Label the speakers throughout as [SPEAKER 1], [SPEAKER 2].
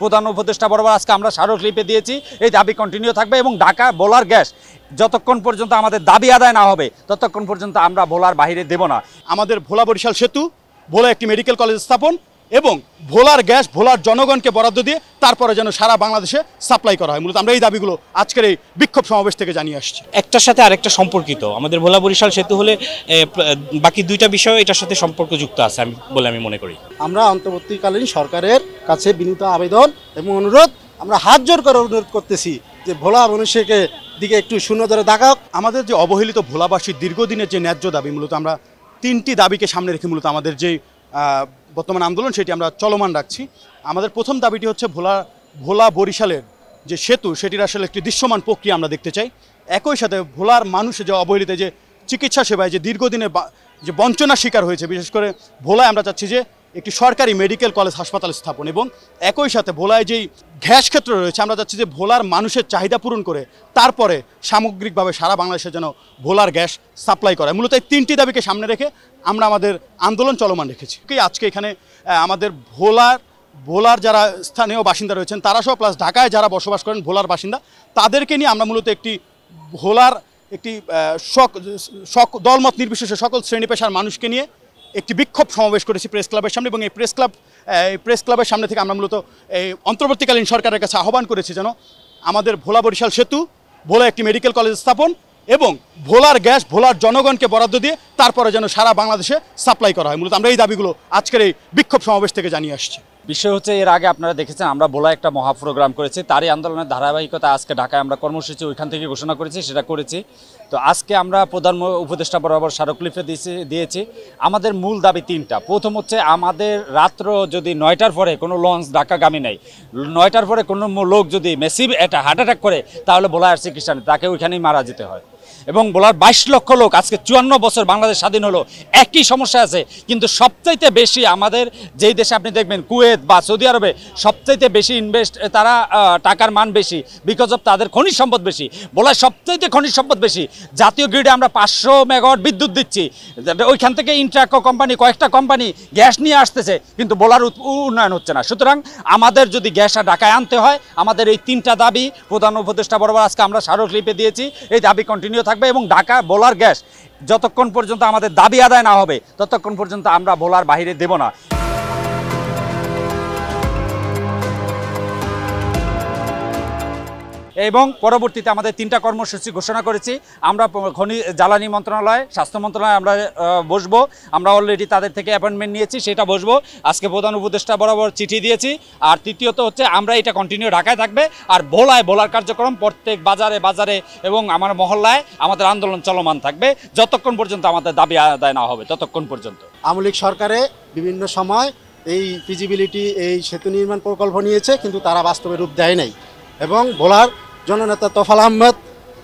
[SPEAKER 1] প্রধান উপদেষ্টা বরাবর আজকে আমরা স্মারকলিপি দিয়েছি। এই দাবি কন্টিনিউ থাকবে এবং ঢাকা ভোলার গ্যাস যতক্ষণ পর্যন্ত আমাদের দাবি আদায় না হবে ততক্ষণ পর্যন্ত আমরা ভোলার বাইরে দেব না।
[SPEAKER 2] আমাদের ভোলা বরিশাল সেতু, ভোলা একটি মেডিকেল কলেজ স্থাপন এবং ভোলার গ্যাস ভোলার জনগণকে বরাদ্দ দিয়ে তারপরে যেন সারা বাংলাদেশে সাপ্লাই করা হয়। মূলত আমরা এই দাবিগুলো আজকের এই বিক্ষোভ সমাবেশ থেকে জানিয়ে আসছি।
[SPEAKER 3] একটার সাথে আরেকটা সম্পর্কিত। আমাদের ভোলা বরিশাল সেতু হলে বাকি দুইটা বিষয় এটার সাথে সম্পর্কযুক্ত আছে বলে আমি মনে করি।
[SPEAKER 4] আমরা অন্তর্বর্তীকালীন সরকারের কাছে বিনীত আবেদন এবং অনুরোধ, আমরা হাত জোর করে অনুরোধ করতেছি যে ভোলা মানুষকে দিকে একটু শূন্য ধরে দেখাও।
[SPEAKER 2] আমাদের যে অবহেলিত ভোলাবাসীর দীর্ঘদিনের যে ন্যায্য দাবি, মূলত আমরা তিনটি দাবিকে সামনে রেখে মূলত আমাদের যে বর্তমান আন্দোলন সেটি আমরা চলমান রাখছি। আমাদের প্রথম দাবিটি হচ্ছে ভোলা বরিশালের যে সেতু সেটির আসলে একটি দৃশ্যমান প্রক্রিয়া আমরা দেখতে চাই। একই সাথে ভোলার মানুষের যে অবহেলিত যে চিকিৎসা সেবায় যে দীর্ঘদিনে যে বঞ্চনার শিকার হয়েছে, বিশেষ করে ভোলায় আমরা চাচ্ছি যে একটি সরকারি মেডিকেল কলেজ হাসপাতাল স্থাপন এবং একই সাথে ভোলায় যেই গ্যাস ক্ষেত্র রয়েছে আমরা চাচ্ছি যে ভোলার মানুষের চাহিদা পূরণ করে তারপরে সামগ্রিকভাবে সারা বাংলাদেশে যেন ভোলার গ্যাস সাপ্লাই করা। মূলত এই তিনটি দাবিকে সামনে রেখে আমরা আমাদের আন্দোলন চলমান রেখেছি। আজকে এখানে আমাদের ভোলার যারা স্থানীয় বাসিন্দা রয়েছেন তারা সহ প্লাস ঢাকায় যারা বসবাস করেন ভোলার বাসিন্দা, তাদেরকে নিয়ে আমরা মূলত একটি ভোলার একটি দলমত নির্বিশেষে সকল শ্রেণী পেশার মানুষকে নিয়ে একটি বিক্ষোভ সমাবেশ করেছি প্রেস ক্লাবের সামনে এবং এই প্রেস ক্লাবের সামনে থেকে আমরা মূলত এই অন্তর্বর্তীকালীন সরকারের কাছে আহ্বান করেছি যেন আমাদের ভোলা বরিশাল সেতু, ভোলা একটি মেডিকেল কলেজ স্থাপন এবং ভোলার গ্যাস ভোলার জনগণকে বরাদ্দ দিয়ে তারপরে যেন সারা বাংলাদেশে সাপ্লাই করা হয়। মূলত আমরা এই দাবিগুলো আজকের এই বিক্ষোভ সমাবেশ থেকে জানিয়ে আসছি।
[SPEAKER 1] বিষয় হচ্ছে, এর আগে আপনারা দেখেছেন আমরা ভোলা একটা মহা প্রোগ্রাম করেছি, তারই আন্দোলনের ধারাবাহিকতা আজকে ঢাকায় আমরা কর্মসূচি ওইখান থেকে ঘোষণা করেছি, সেটা করেছি। তো আজকে আমরা প্রধান উপদেষ্টা বরাবর স্মারকলিপি দিয়েছি। আমাদের মূল দাবি তিনটা। প্রথম হচ্ছে, আমাদের রাত্র যদি 9টার পরে কোনো লঞ্চ ঢাকাগামী নেই, 9টার পরে কোনো লোক যদি মেসিভ একটা হার্ট অ্যাটাক করে তাহলে ভোলা আর চিকিৎসা নেই, তাকে ওইখানেই মারা যেতে হয়। এবং ভোলার 22 লক্ষ লোক, আজকে 54 বছর বাংলাদেশ স্বাধীন হলো, একই সমস্যা আছে। কিন্তু সবচাইতে বেশি আমাদের যেই দেশে আপনি দেখবেন কুয়েত বা সৌদি আরবে সবচাইতে বেশি ইনভেস্ট, তারা টাকার মান বেশি, বিকজ অফ তাদের খনিজ সম্পদ বেশি। ভোলার সবচাইতে খনিজ সম্পদ বেশি। জাতীয় গ্রিডে আমরা 500 মেগাওয়াট বিদ্যুৎ দিচ্ছি, ওইখান থেকে ইন্ট্রাকো কোম্পানি কয়েকটা কোম্পানি গ্যাস নিয়ে আসতেছে, কিন্তু ভোলার উন্নয়ন হচ্ছে না। সুতরাং আমাদের যদি গ্যাসটা ঢাকায় আনতে হয়, আমাদের এই তিনটা দাবি প্রধান উপদেষ্টা বরাবর আজকে আমরা স্মারকলিপি দিয়েছি। এই দাবি কন্টিনিউ থাকবে এবং ঢাকা ভোলার গ্যাস যতক্ষণ পর্যন্ত আমাদের দাবি আদায় না হবে ততক্ষণ পর্যন্ত আমরা ভোলার বাইরে দেব না। এবং পরবর্তীতে আমাদের তিনটা কর্মসূচি ঘোষণা করেছি। আমরা জ্বালানি মন্ত্রণালয়, স্বাস্থ্য মন্ত্রণালয় আমরা বসবো। আমরা অলরেডি তাদের থেকে অ্যাপয়েন্টমেন্ট নিয়েছি, সেটা বসবো। আজকে প্রধান উপদেষ্টা বরাবর চিঠি দিয়েছি। আর তৃতীয়ত হচ্ছে, আমরা এটা কন্টিনিউ ঢাকায় থাকবে। আর ভোলার কার্যক্রম প্রত্যেক বাজারে এবং আমার মহল্লায় আমাদের আন্দোলন চলমান থাকবে যতক্ষণ পর্যন্ত আমাদের দাবি আদায় না হবে ততক্ষণ পর্যন্ত।
[SPEAKER 4] আওয়ামী লীগ সরকারে বিভিন্ন সময় এই ফিজিবিলিটি, এই সেতু নির্মাণ প্রকল্প নিয়েছে, কিন্তু তারা বাস্তবে রূপ দেয় নাই। এবং ভোলার জননেতা তোফাল আহমেদ,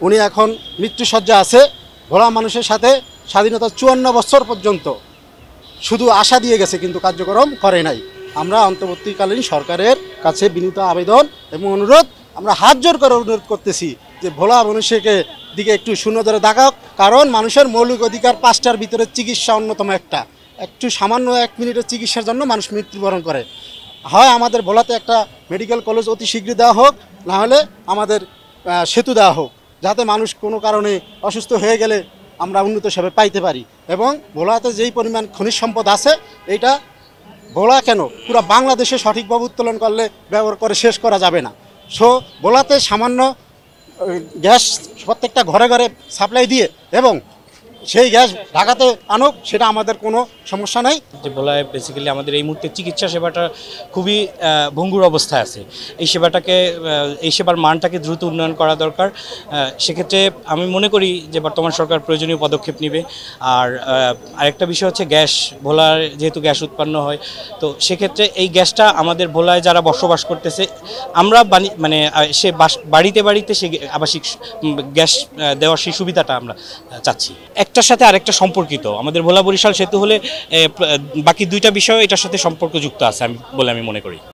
[SPEAKER 4] উনি এখন মৃত্যুসজ্জা আছে। ভোলা মানুষের সাথে স্বাধীনতার 54 বছর পর্যন্ত শুধু আশা দিয়ে গেছে, কিন্তু কার্যক্রম করে নাই। আমরা অন্তর্বর্তীকালীন সরকারের কাছে বিনীত আবেদন এবং অনুরোধ, আমরা হাত জোর করে অনুরোধ করতেছি যে ভোলা মানুষকে দিকে একটু শূন্য ধরে দেখাও। কারণ মানুষের মৌলিক অধিকার 5টার ভিতরে চিকিৎসা অন্যতম একটা। একটু সামান্য 1 মিনিটের চিকিৎসার জন্য মানুষ মৃত্যুবরণ করে। হয় আমাদের ভোলাতে একটা মেডিকেল কলেজ অতি শীঘ্রই দেওয়া হোক, না হলে আমাদের সেতু দেওয়া হোক, যাতে মানুষ কোনো কারণে অসুস্থ হয়ে গেলে আমরা উন্নত সেবা পাইতে পারি। এবং ভোলাতে যেই পরিমাণ খনিজ সম্পদ আছে, এইটা ভোলা কেন পুরো বাংলাদেশে সঠিকভাবে উত্তোলন করলে ব্যবহার করে শেষ করা যাবে না। সো ভোলাতে সামান্য গ্যাস প্রত্যেকটা ঘরে ঘরে সাপ্লাই দিয়ে এবং সেই গ্যাস ঢাকাতে আনুক, সেটা আমাদের কোনো সমস্যা নাই।
[SPEAKER 3] যে ভোলায় বেসিক্যালি আমাদের এই মুহূর্তে চিকিৎসা সেবাটা খুবই ভঙ্গুর অবস্থায় আছে। এই সেবার মানটাকে দ্রুত উন্নয়ন করা দরকার। সেক্ষেত্রে আমি মনে করি যে বর্তমান সরকার প্রয়োজনীয় পদক্ষেপ নেবে। আর আরেকটা বিষয় হচ্ছে, গ্যাস ভোলার যেহেতু গ্যাস উৎপন্ন হয়, তো সেক্ষেত্রে এই গ্যাসটা আমাদের ভোলায় যারা বসবাস করতেছে, আমরা মানে সে বাড়িতে সে আবাসিক গ্যাস দেওয়ার সেই সুবিধাটা আমরা চাচ্ছি। একটার সাথে আরেকটা সম্পর্কিত। আমাদের ভোলা বরিশাল সেতু হলে বাকি দুইটা বিষয় এটার সাথে সম্পর্কযুক্ত আছে বলে আমি মনে করি।